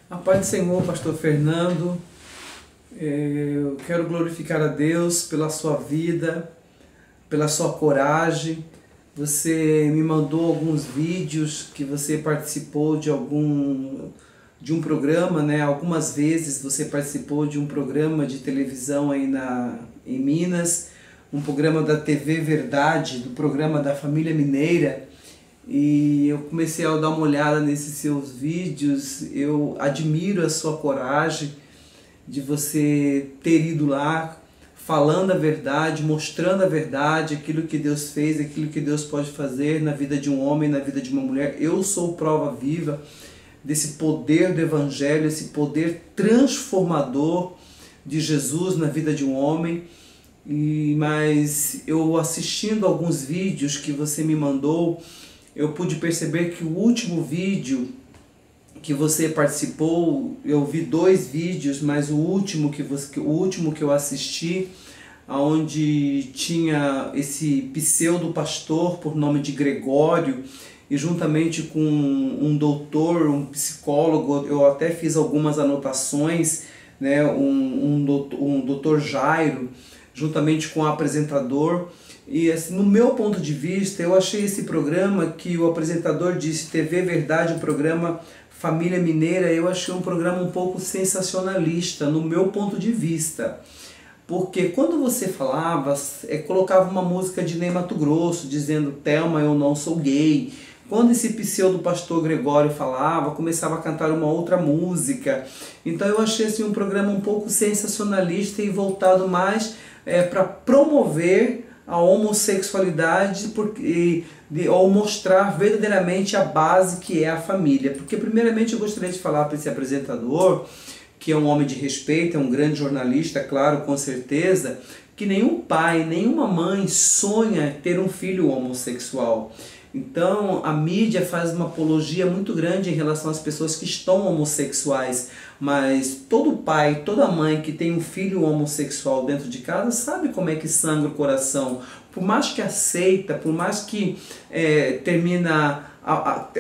A paz do Senhor, pastor Fernando. Eu quero glorificar a Deus pela sua vida, pela sua coragem. Você me mandou alguns vídeos que você participou de um programa, né? Algumas vezes você participou de um programa de televisão aí em Minas, um programa da TV Verdade, do programa da família mineira. E eu comecei a dar uma olhada nesses seus vídeos. Eu admiro a sua coragem de você ter ido lá falando a verdade, mostrando a verdade, aquilo que Deus fez, aquilo que Deus pode fazer na vida de um homem, na vida de uma mulher. Eu sou prova viva desse poder do Evangelho, esse poder transformador de Jesus na vida de um homem. Mas eu, assistindo alguns vídeos que você me mandou, eu pude perceber que o último vídeo que você participou, eu vi 2 vídeos, mas o último que eu assisti, onde tinha esse pseudo pastor por nome de Gregório, e juntamente com um doutor, um psicólogo, eu até fiz algumas anotações, né, um doutor Jairo, juntamente com o apresentador. E assim, no meu ponto de vista, eu achei esse programa que o apresentador disse, TV Verdade, um programa Família Mineira, eu achei um programa um pouco sensacionalista, no meu ponto de vista. Porque quando você falava, colocava uma música de Ney Matogrosso, dizendo, Thelma, eu não sou gay. Quando esse pseudo pastor Gregório falava, começava a cantar uma outra música. Então eu achei assim, um programa um pouco sensacionalista e voltado mais para promover a homossexualidade ou mostrar verdadeiramente a base que é a família. Porque primeiramente eu gostaria de falar para esse apresentador, que é um homem de respeito, é um grande jornalista, claro, com certeza, que nenhum pai, nenhuma mãe sonha ter um filho homossexual. Então a mídia faz uma apologia muito grande em relação às pessoas que estão homossexuais, mas todo pai, toda mãe que tem um filho homossexual dentro de casa sabe como é que sangra o coração. Por mais que aceita, por mais que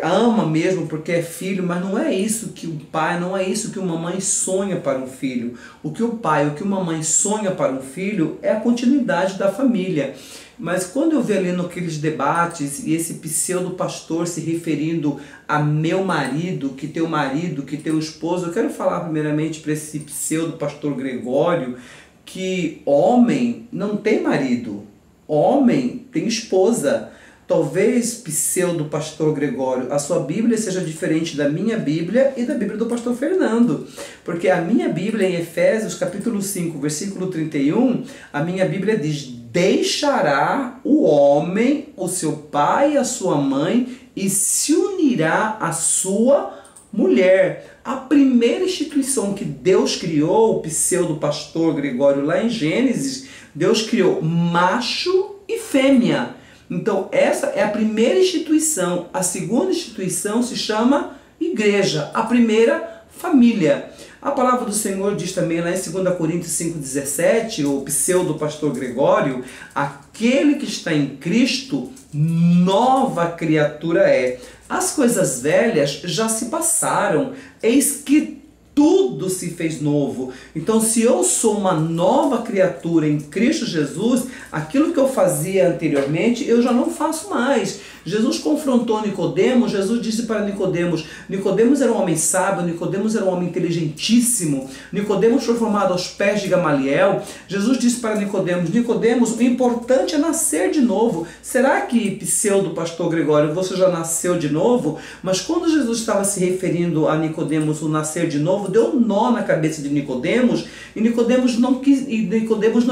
ama mesmo porque é filho, mas não é isso que o pai, não é isso que uma mãe sonha para um filho. O que o pai, o que uma mãe sonha para um filho é a continuidade da família. Mas quando eu vi ali naqueles debates e esse pseudo pastor se referindo a meu marido, que teu esposo, eu quero falar primeiramente para esse pseudo pastor Gregório que homem não tem marido, homem tem esposa. Talvez, pseudo pastor Gregório, a sua Bíblia seja diferente da minha Bíblia e da Bíblia do pastor Fernando. Porque a minha Bíblia em Efésios capítulo 5, versículo 31, a minha Bíblia diz, deixará o homem, o seu pai e a sua mãe e se unirá à sua mulher. A primeira instituição que Deus criou, o pseudo pastor Gregório lá em Gênesis, Deus criou macho e fêmea. Então essa é a primeira instituição. A segunda instituição se chama igreja. A primeira, família. A palavra do Senhor diz também lá em 2 Coríntios 5,17, o pseudo pastor Gregório, aquele que está em Cristo, nova criatura é. As coisas velhas já se passaram, eis que tudo se fez novo. Então, se eu sou uma nova criatura em Cristo Jesus, aquilo que eu fazia anteriormente, eu já não faço mais. Jesus confrontou Nicodemos, Jesus disse para Nicodemos, Nicodemos era um homem sábio, Nicodemos era um homem inteligentíssimo, Nicodemos foi formado aos pés de Gamaliel. Jesus disse para Nicodemos, Nicodemos, o importante é nascer de novo. Será que, pseudo pastor Gregório, você já nasceu de novo? Mas quando Jesus estava se referindo a Nicodemos, o nascer de novo, deu um nó na cabeça de Nicodemos, e Nicodemos não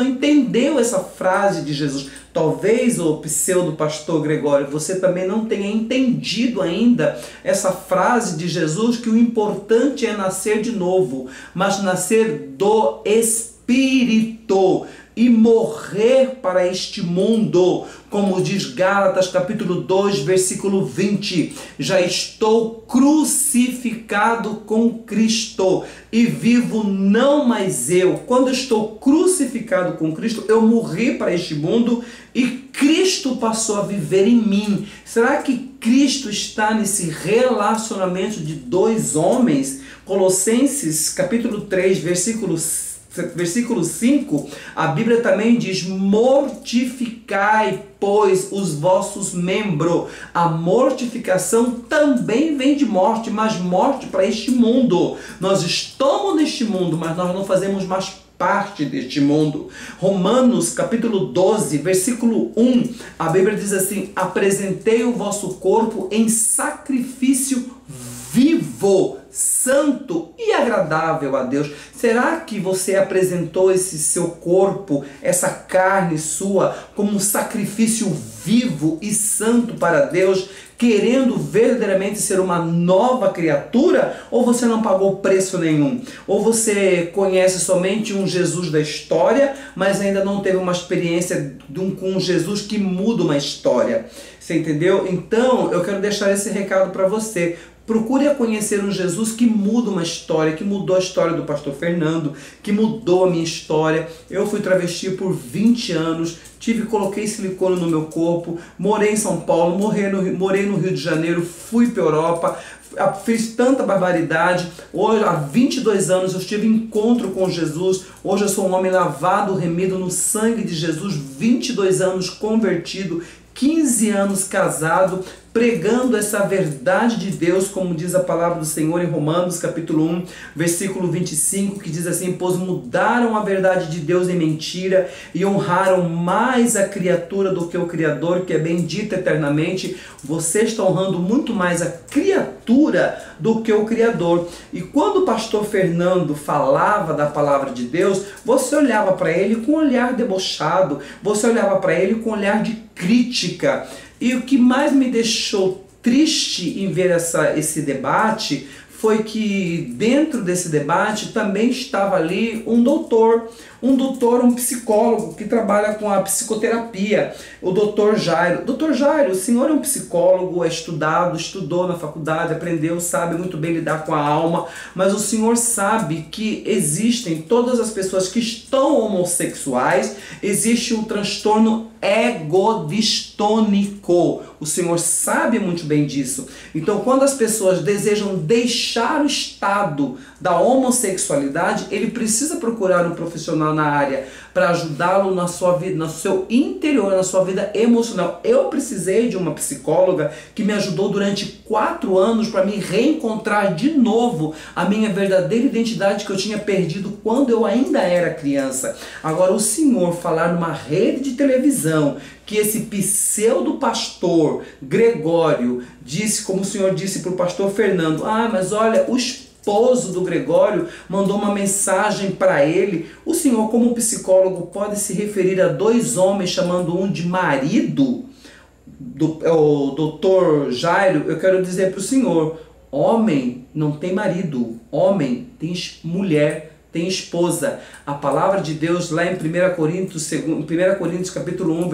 entendeu essa frase de Jesus. Talvez, o pseudo pastor Gregório, você também não tenha entendido ainda essa frase de Jesus, que o importante é nascer de novo, mas nascer do Espírito. e morrer para este mundo. Como diz Gálatas capítulo 2, versículo 20, já estou crucificado com Cristo e vivo não mais eu. Quando eu estou crucificado com Cristo, eu morri para este mundo e Cristo passou a viver em mim. Será que Cristo está nesse relacionamento de dois homens? Colossenses capítulo 3, versículo 5, a Bíblia também diz: mortificai, pois, os vossos membros. A mortificação também vem de morte, mas morte para este mundo. Nós estamos neste mundo, mas nós não fazemos mais parte deste mundo. Romanos capítulo 12, versículo 1, a Bíblia diz assim: apresentei o vosso corpo em sacrifício vivo, santo e agradável a Deus. Será que você apresentou esse seu corpo, essa carne sua, como um sacrifício vivo e santo para Deus, querendo verdadeiramente ser uma nova criatura? Ou você não pagou preço nenhum? Ou você conhece somente um Jesus da história, mas ainda não teve uma experiência com um Jesus que muda uma história? Você entendeu? Então, eu quero deixar esse recado para você. Procure a conhecer um Jesus que muda uma história, que mudou a história do pastor Fernando, que mudou a minha história. Eu fui travesti por 20 anos, coloquei silicone no meu corpo, morei em São Paulo, morei no Rio de Janeiro, fui para a Europa, fiz tanta barbaridade. Hoje, há 22 anos, eu tive encontro com Jesus. Hoje eu sou um homem lavado, remido no sangue de Jesus, 22 anos convertido, 15 anos casado, pregando essa verdade de Deus, como diz a palavra do Senhor em Romanos capítulo 1, versículo 25, que diz assim: pois mudaram a verdade de Deus em mentira e honraram mais a criatura do que o Criador, que é bendito eternamente. Você está honrando muito mais a criatura do que o Criador. E quando o pastor Fernando falava da palavra de Deus, você olhava para ele com um olhar debochado, você olhava para ele com um olhar de crítica. E o que mais me deixou triste em ver esse debate foi que dentro desse debate também estava ali um doutor, um psicólogo que trabalha com a psicoterapia, o doutor Jairo. Doutor Jairo, o senhor é um psicólogo, é estudado, estudou na faculdade, aprendeu, sabe muito bem lidar com a alma, mas o senhor sabe que existem todas as pessoas que estão homossexuais, existe um transtorno egodistônico. O senhor sabe muito bem disso. Então, quando as pessoas desejam deixar o estado da homossexualidade, ele precisa procurar um profissional na área para ajudá-lo na sua vida, no seu interior, na sua vida emocional. Eu precisei de uma psicóloga que me ajudou durante 4 anos para me reencontrar de novo a minha verdadeira identidade que eu tinha perdido quando eu ainda era criança. Agora, o senhor falar numa rede de televisão que esse pseudo pastor Gregório disse, como o senhor disse para o pastor Fernando: ah, mas olha, o esposo do Gregório mandou uma mensagem para ele. O senhor, como psicólogo, pode se referir a 2 homens chamando um de marido? O doutor Jairo, eu quero dizer para o senhor: homem não tem marido, homem tem mulher, tem esposa. A palavra de Deus lá em 1 Coríntios capítulo 1, 1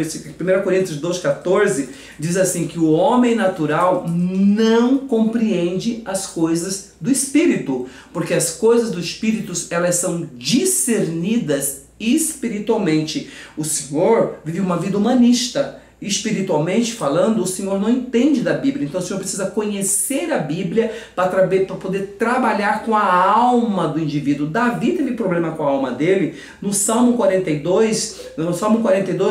Coríntios 2,14 diz assim, que o homem natural não compreende as coisas do Espírito, porque as coisas do Espírito, elas são discernidas espiritualmente. O Senhor vive uma vida humanista. Espiritualmente falando, o senhor não entende da Bíblia. Então o senhor precisa conhecer a Bíblia para poder trabalhar com a alma do indivíduo. Davi teve problema com a alma dele. No Salmo 42,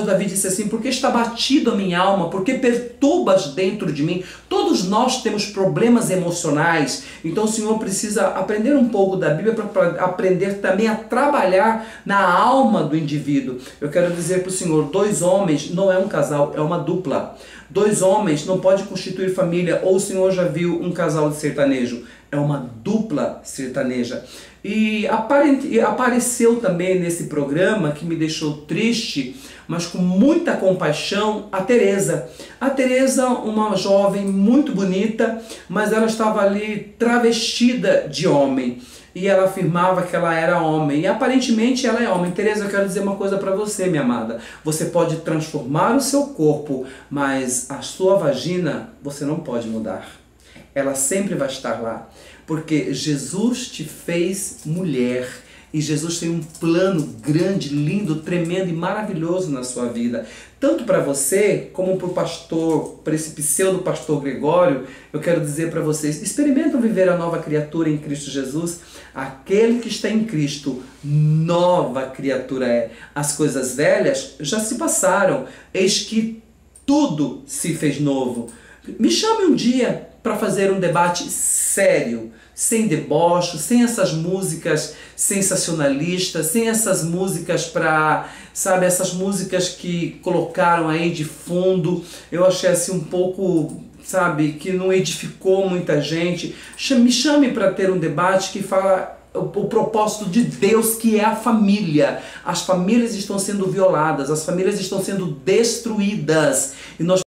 Davi disse assim: porque está batido a minha alma, porque perturbas dentro de mim. Todos nós temos problemas emocionais. Então o senhor precisa aprender um pouco da Bíblia para aprender também a trabalhar na alma do indivíduo. Eu quero dizer para o senhor: 2 homens não é um casal, é uma dupla. 2 homens não pode constituir família. Ou o senhor já viu um casal de sertanejo? é uma dupla sertaneja. E apareceu também nesse programa, que me deixou triste, mas com muita compaixão, a Tereza. A Tereza, uma jovem muito bonita, mas ela estava ali travestida de homem. E ela afirmava que ela era homem. E aparentemente ela é homem. Tereza, eu quero dizer uma coisa para você, minha amada. Você pode transformar o seu corpo, mas a sua vagina você não pode mudar. Ela sempre vai estar lá. Porque Jesus te fez mulher. E Jesus tem um plano grande, lindo, tremendo e maravilhoso na sua vida. Tanto para você, como para o pastor, para esse pseudo pastor Gregório, eu quero dizer para vocês, experimentam viver a nova criatura em Cristo Jesus. Aquele que está em Cristo, nova criatura é. As coisas velhas já se passaram, eis que tudo se fez novo. Me chame um dia para fazer um debate sério, sem deboche, sem essas músicas sensacionalistas, sem essas músicas para, sabe, essas músicas que colocaram aí de fundo. Eu achei assim um pouco, sabe, que não edificou muita gente. Me chame para ter um debate que fala o propósito de Deus, que é a família. As famílias estão sendo violadas, as famílias estão sendo destruídas. E nós